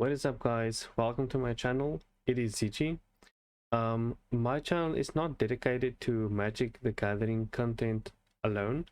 What is up, guys? Welcome to my channel. It is ZG. My channel is not dedicated to Magic the Gathering content alone.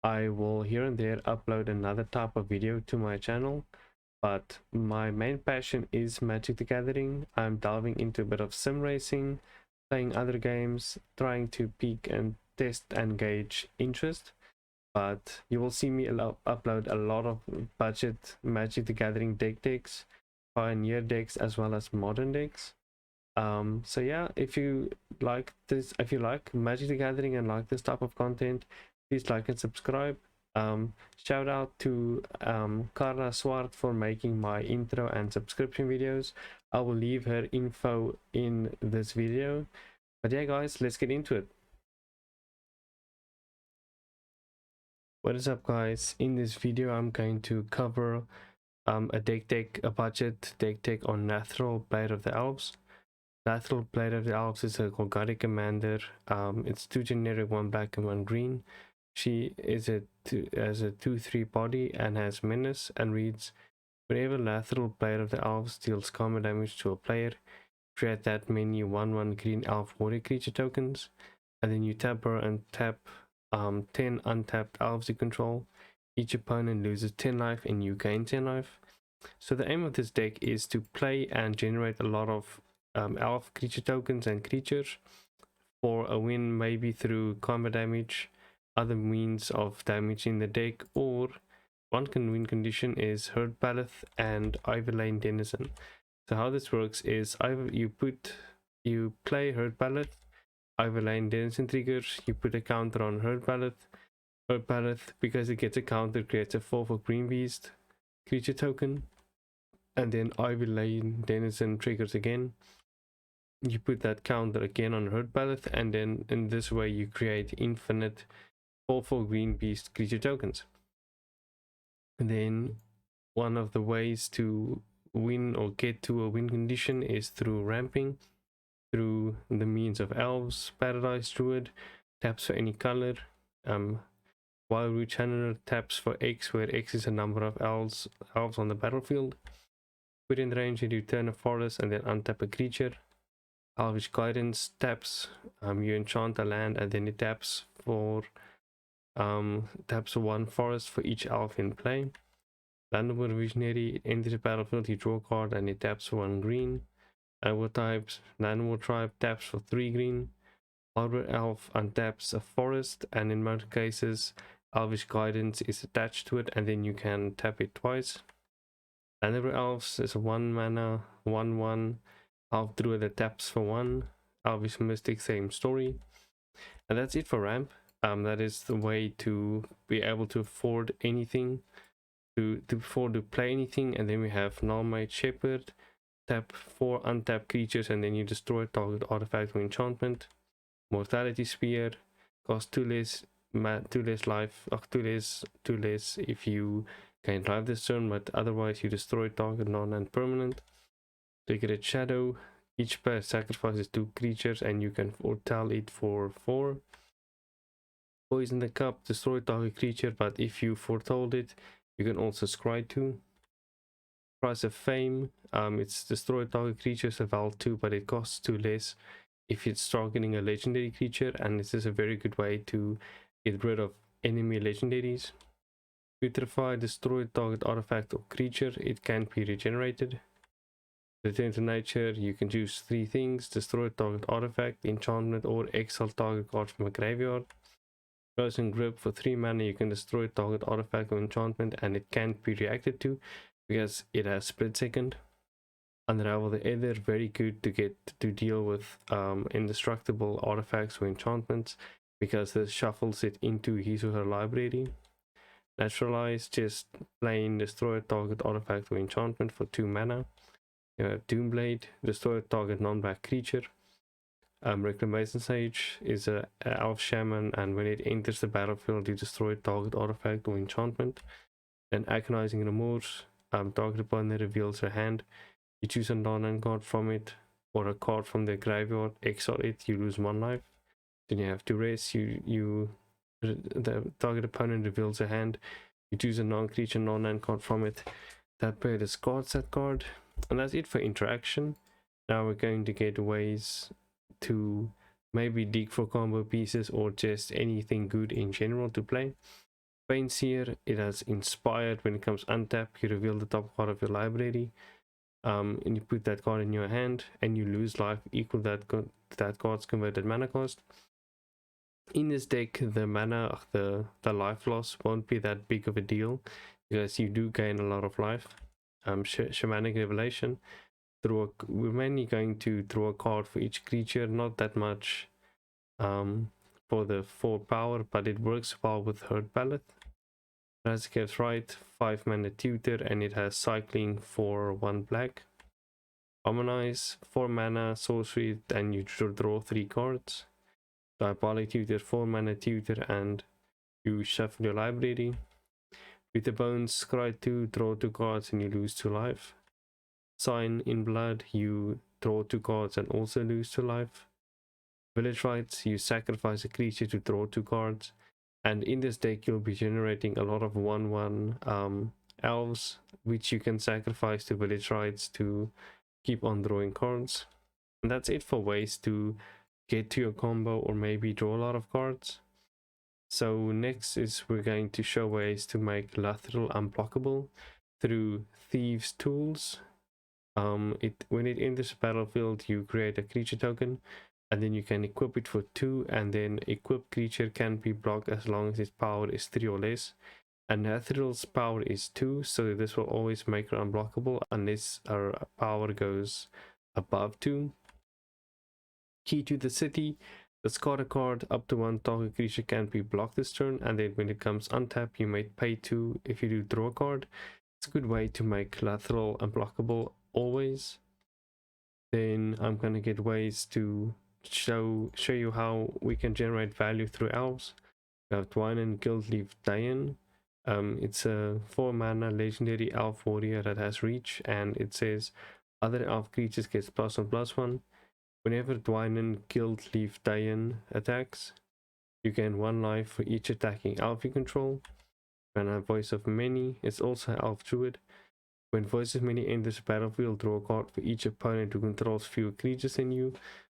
I will here and there upload another type of video to my channel, but my main passion is Magic the Gathering. I'm delving into a bit of sim racing, playing other games, trying to peak and test and gauge interest. But you will see me upload a lot of budget Magic the Gathering decks, pioneer decks, as well as modern decks. So yeah, if you like Magic the Gathering and like this type of content, please like and subscribe. Shout out to Carla Swart for making my intro and subscription videos. I will leave her info in this video. But yeah, guys, let's get into it. What is up, guys? In this video I'm going to cover a budget deck on Lathril, Blade of the Elves. Lathril, Blade of the Elves is a Golgari commander. It's 2 generic, 1 black and 1 green. She is has a 2/3 body and has menace, and reads: whenever Lathril, Blade of the Elves deals combat damage to a player, create that many 1/1 green elf warrior creature tokens, and then you tap her and tap 10 untapped elves you control. Each opponent loses 10 life and you gain 10 life. So the aim of this deck is to play and generate a lot of elf creature tokens and creatures for a win, maybe through combat damage, other means of damaging the deck, or one win condition is Herd Baloth and Lane Denizen. So how this works is you play Herd Baloth, Lane Denizen triggers, you put a counter on Herd Baloth. Herd Baloth, because it gets a counter, creates a 4/4 green beast creature token, and then Lane Denizen triggers again. You put that counter again on Herd Baloth, and then in this way you create infinite 4/4 green beast creature tokens. And then one of the ways to win or get to a win condition is through ramping, through the means of Elves, Paradise Druid, taps for any color, Wild Root Channeler taps for X, where X is a number of elves on the battlefield. Put in range and you turn a forest and then untap a creature. Elvish Guidance taps, you enchant a land and then it taps for 1 forest for each elf in play. Landable Visionary, enters the battlefield, you draw a card and it taps for 1 green. Animal types, Animal Tribe taps for 3 green. Arbor Elf untaps a forest, and in most cases Elvish Guidance is attached to it and then you can tap it twice. Landable Elves is a 1 mana 1/1 elf druid that taps for 1. Elvish Mystic, same story. And that's it for ramp. That is the way to be able to afford anything, to play anything. And then we have Nullmate Shepherd, tap 4 untapped creatures and then you destroy target artifact or enchantment. Mortality Spear, cost 2 less life, 2 less if you can drive this turn, but otherwise you destroy target non-land permanent. Sacred Shadow, each player sacrifices 2 creatures and you can foretell it for 4. Poison the Cup, destroy target creature, but if you foretold it, you can also scry 2. Price of Fame, it's destroy target creatures of val 2, but it costs 2 less if it's targeting a legendary creature, and this is a very good way to get rid of enemy legendaries. Putrefy, destroy target artifact or creature, it can be regenerated. Return to nature, you can choose 3 things: destroy target artifact, enchantment, or exile target card from a graveyard. Frozen Grip, for 3 mana you can destroy target artifact or enchantment and it can't be reacted to because it has split second. Unravel the Ether, very good to get to deal with indestructible artifacts or enchantments because this shuffles it into his or her library. Naturalize, just plain destroy a target artifact or enchantment for 2 mana. You have Doomblade, destroy a target non-black creature. Reclamation Sage is a elf shaman, and when it enters the battlefield you destroy a target artifact or enchantment. Then Agonizing Remorse, target opponent reveals her hand, you choose a non-land card from it or a card from the graveyard, exile it, you lose 1 life. Then you have Duress, the target opponent reveals a hand, you choose a non-creature non-land card from it, that player discards that card. And that's it for interaction. Now we're going to get ways to maybe dig for combo pieces or just anything good in general to play. Painseer, it has inspired. When it comes untapped, you reveal the top card of your library, and you put that card in your hand, and you lose life equal that card's converted mana cost. In this deck, the mana, the life loss won't be that big of a deal because you do gain a lot of life. Shamanic Revelation. We're mainly going to draw a card for each creature, not that much for the 4 power, but it works well with Herd Ballad. As it gets right, 5 mana tutor, and it has cycling for 1 black. Harmonize, 4 mana sorcery, and you draw 3 cards. Diabolic tutor, 4 mana tutor, and you shuffle your library. With the bones, scry 2, draw 2 cards, and you lose 2 life. Sign in blood, you draw 2 cards and also lose 2 life. Village rites, you sacrifice a creature to draw 2 cards. And in this deck, you'll be generating a lot of 1/1 elves, which you can sacrifice to village rites to keep on drawing cards. And that's it for ways to get to your combo or maybe draw a lot of cards. So next is we're going to show ways to make Lathril unblockable through Thieves' Tools. When it enters the battlefield, you create a creature token, and then you can equip it for 2, and then equipped creature can be blocked as long as its power is 3 or less. And Lathril's power is 2, so this will always make her unblockable unless our power goes above 2. Key to the City. Discard a card. Up to 1 target creature can be blocked this turn, and then when it comes untapped, you may pay 2 if you do draw a card. It's a good way to make Lathril unblockable always. Then I'm gonna get ways to show you how we can generate value through elves. We have Dwynen Guildleaf Dayan. It's a 4 mana legendary elf warrior that has reach, and it says other elf creatures gets +1/+1. Whenever Dwynen Guildleaf Dayan attacks, you gain 1 life for each attacking elf you control. And a Voice of Many, it's also elf druid. When Voice of Many enters the battlefield, draw a card for each opponent who controls fewer creatures than you.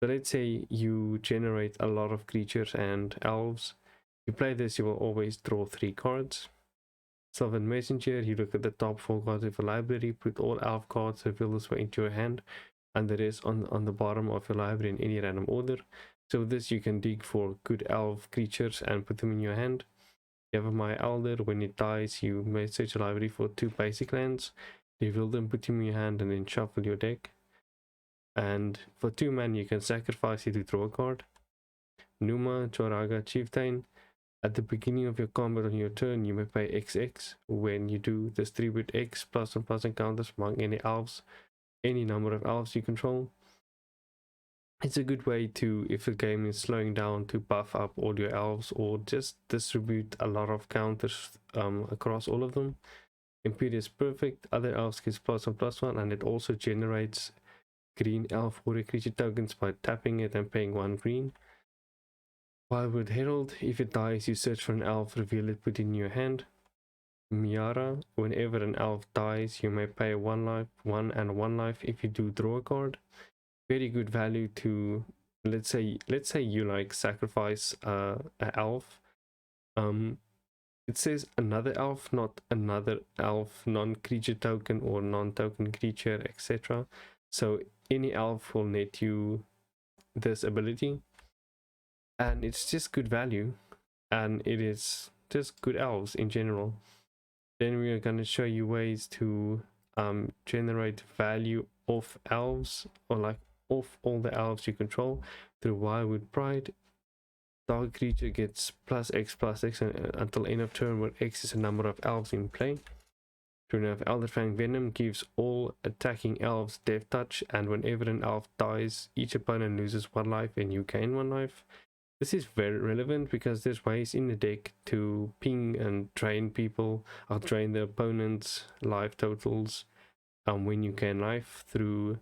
So let's say you generate a lot of creatures and elves. You play this, you will always draw 3 cards. Sylvan Messenger, you look at the top 4 cards of your library, put all elf cards reveal this way into your hand, and the rest on the bottom of your library in any random order. So with this, you can dig for good elf creatures and put them in your hand. You have My Elder. When it dies, you may search your library for 2 basic lands, reveal them, put them in your hand, and then shuffle your deck. And for 2 mana, you can sacrifice it to draw a card. Numa Choraga Chieftain. At the beginning of your combat on your turn, you may pay XX. When you do, distribute X +1/+ encounters among any elves, any number of elves you control. It's a good way to, if the game is slowing down, to buff up all your elves or just distribute a lot of counters across all of them. Imperious Perfect, other elves gets +1/+1, and it also generates green elf warrior creature tokens by tapping it and paying 1 green. Wildwood Herald, if it dies, you search for an elf, reveal it, put it in your hand. Miara, whenever an elf dies, you may pay 1 life, 1 and 1 life if you do draw a card. Very good value to, let's say you like sacrifice an elf. It says another elf, not another elf, non-creature token or non-token creature, etc. So any elf will net you this ability, and it's just good value, and it is just good elves in general. Then we are going to show you ways to generate value off elves, or like off all the elves you control through Wildwood Pride. Target creature gets +X until end of turn, where X is the number of elves in play. Turn of Elderfang Venom gives all attacking elves Death Touch, and whenever an elf dies, each opponent loses 1 life and you gain 1 life. This is very relevant because there's ways in the deck to ping and drain people, or drain the opponent's life totals when you gain life through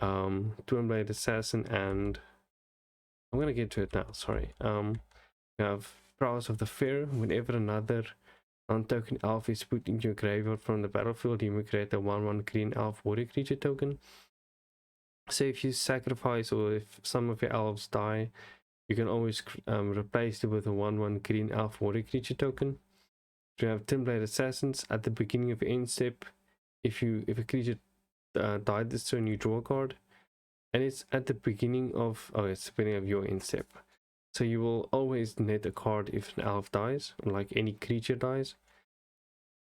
Twinblade Assassin, and I'm gonna get to it now, sorry. We have Prowess of the Fair. Whenever another Non-token elf is put into your graveyard from the battlefield. You may create a 1/1 green elf warrior creature token. So if you sacrifice or if some of your elves die, you can always replace it with a 1/1 green elf warrior creature token. You have Tinblade Assassins at the beginning of your end step. If a creature died this turn, you draw a card, and it's at the beginning of it's the beginning of your end step. So you will always net a card if an elf dies, like any creature dies.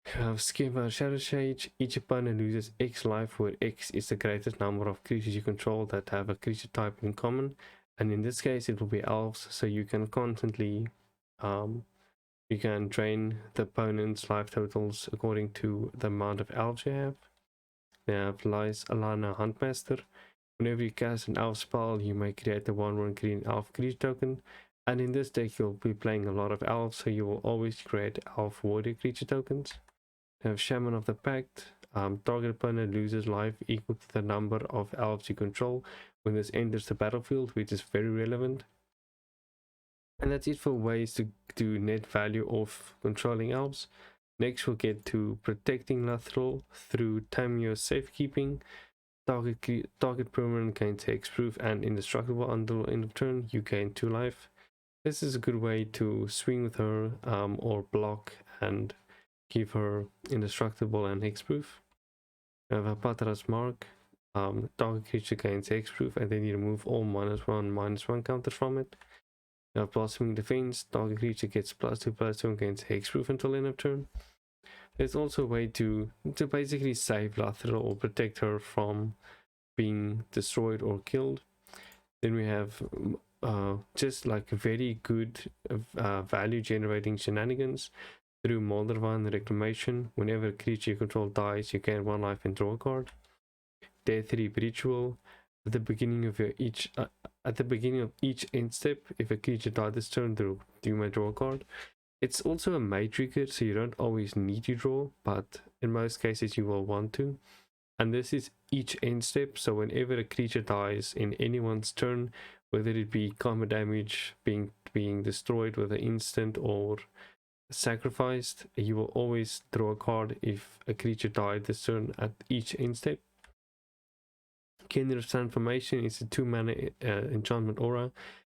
You have Skimmer Shadow Shade. Each opponent loses X life, where X is the greatest number of creatures you control that have a creature type in common. And in this case, it will be elves, so you can constantly you can drain the opponent's life totals according to the amount of elves you have. They have Lies Alana Huntmaster. Whenever you cast an elf spell, you may create a 1/1 green elf creature token. And in this deck, you'll be playing a lot of elves, so you will always create elf warrior creature tokens. You have Shaman of the Pact. Target opponent loses life equal to the number of elves you control when this enters the battlefield, which is very relevant. And that's it for ways to net value of controlling elves. Next we'll get to protecting Lathril through Tamio's safekeeping. Target permanent gains hexproof and indestructible until end of turn. You gain 2 life. This is a good way to swing with her or block and give her indestructible and hexproof. We have Apatra's Mark. Target creature gains hexproof and then you remove all -1/-1 counters from it. You have Blossoming Defense. Target creature gets +2/+2 against hexproof until end of turn. There's also a way to basically save Lathril or protect her from being destroyed or killed. Then we have just like very good value generating shenanigans through Moldervan Reclamation. Whenever a creature you control dies, you gain 1 life and draw a card. Death Reap Ritual. At the beginning of each end step, if a creature died this turn, you may draw a card. It's also a May trigger, so you don't always need to draw, but in most cases you will want to. And this is each end step, so whenever a creature dies in anyone's turn, whether it be combat damage, being destroyed with an instant or sacrificed, you will always draw a card if a creature died this turn at each end step. Kindred Transformation is a 2-mana enchantment aura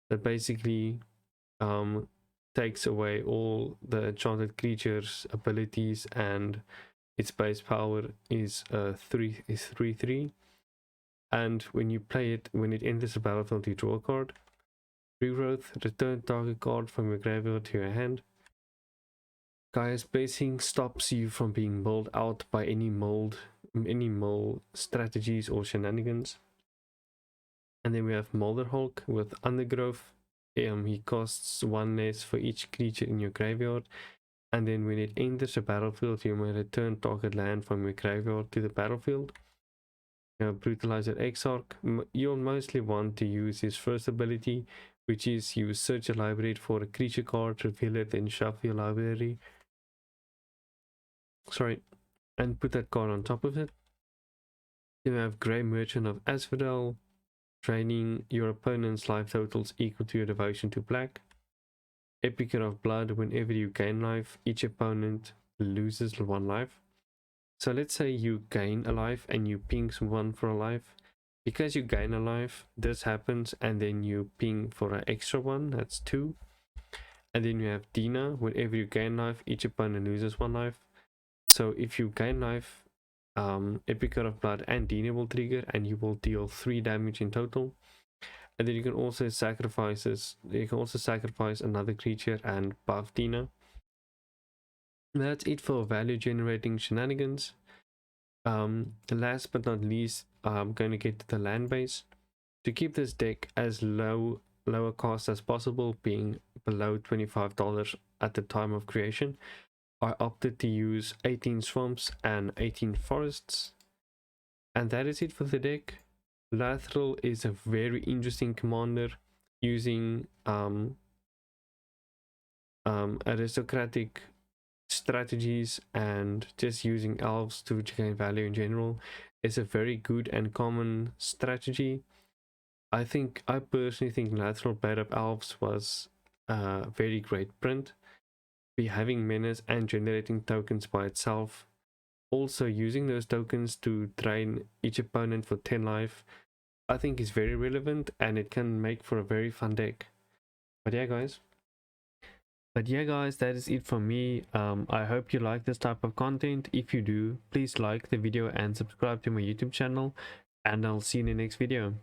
that basically takes away all the enchanted creatures' abilities, and its base power is 3/3. And when you play it, when it enters the battlefield, you draw a card. Regrowth, return target card from your graveyard to your hand. Gaia's Blessing stops you from being mulled out by any mull strategies or shenanigans. And then we have Molderhulk with Undergrowth. He costs 1 less for each creature in your graveyard. And then when it enters the battlefield, you may return target land from your graveyard to the battlefield. Brutalizer Exarch. You'll mostly want to use his first ability, which is you search your library for a creature card, reveal it, then shuffle your library. And put that card on top of it. Then we have Grey Merchant of Asphodel. Draining your opponent's life totals equal to your devotion to black. Epic of Blood. Whenever you gain life, each opponent loses 1 life. So let's say you gain a life and you ping someone for a life. Because you gain a life, this happens, and then you ping for an extra 1, that's 2. And then you have Dina. Whenever you gain life, each opponent loses 1 life. So if you gain life, Epic of Blood and Dina will trigger, and you will deal 3 damage in total. And then you can also sacrifice another creature and buff Dina. That's it for value generating shenanigans. Last but not least, I'm going to get to the land base. To keep this deck as lower cost as possible, being below $25 at the time of creation, I opted to use 18 swamps and 18 forests. And that is it for the deck. Lathril is a very interesting commander, using aristocratic strategies and just using elves to gain value in general is a very good and common strategy. I personally think Lathril Paid Up Elves was a very great print. be having menace and generating tokens by itself. Also using those tokens to drain each opponent for 10 life, I think is very relevant, and it can make for a very fun deck. But yeah guys, that is it from me. I hope you like this type of content. If you do, please like the video and subscribe to my YouTube channel, and I'll see you in the next video.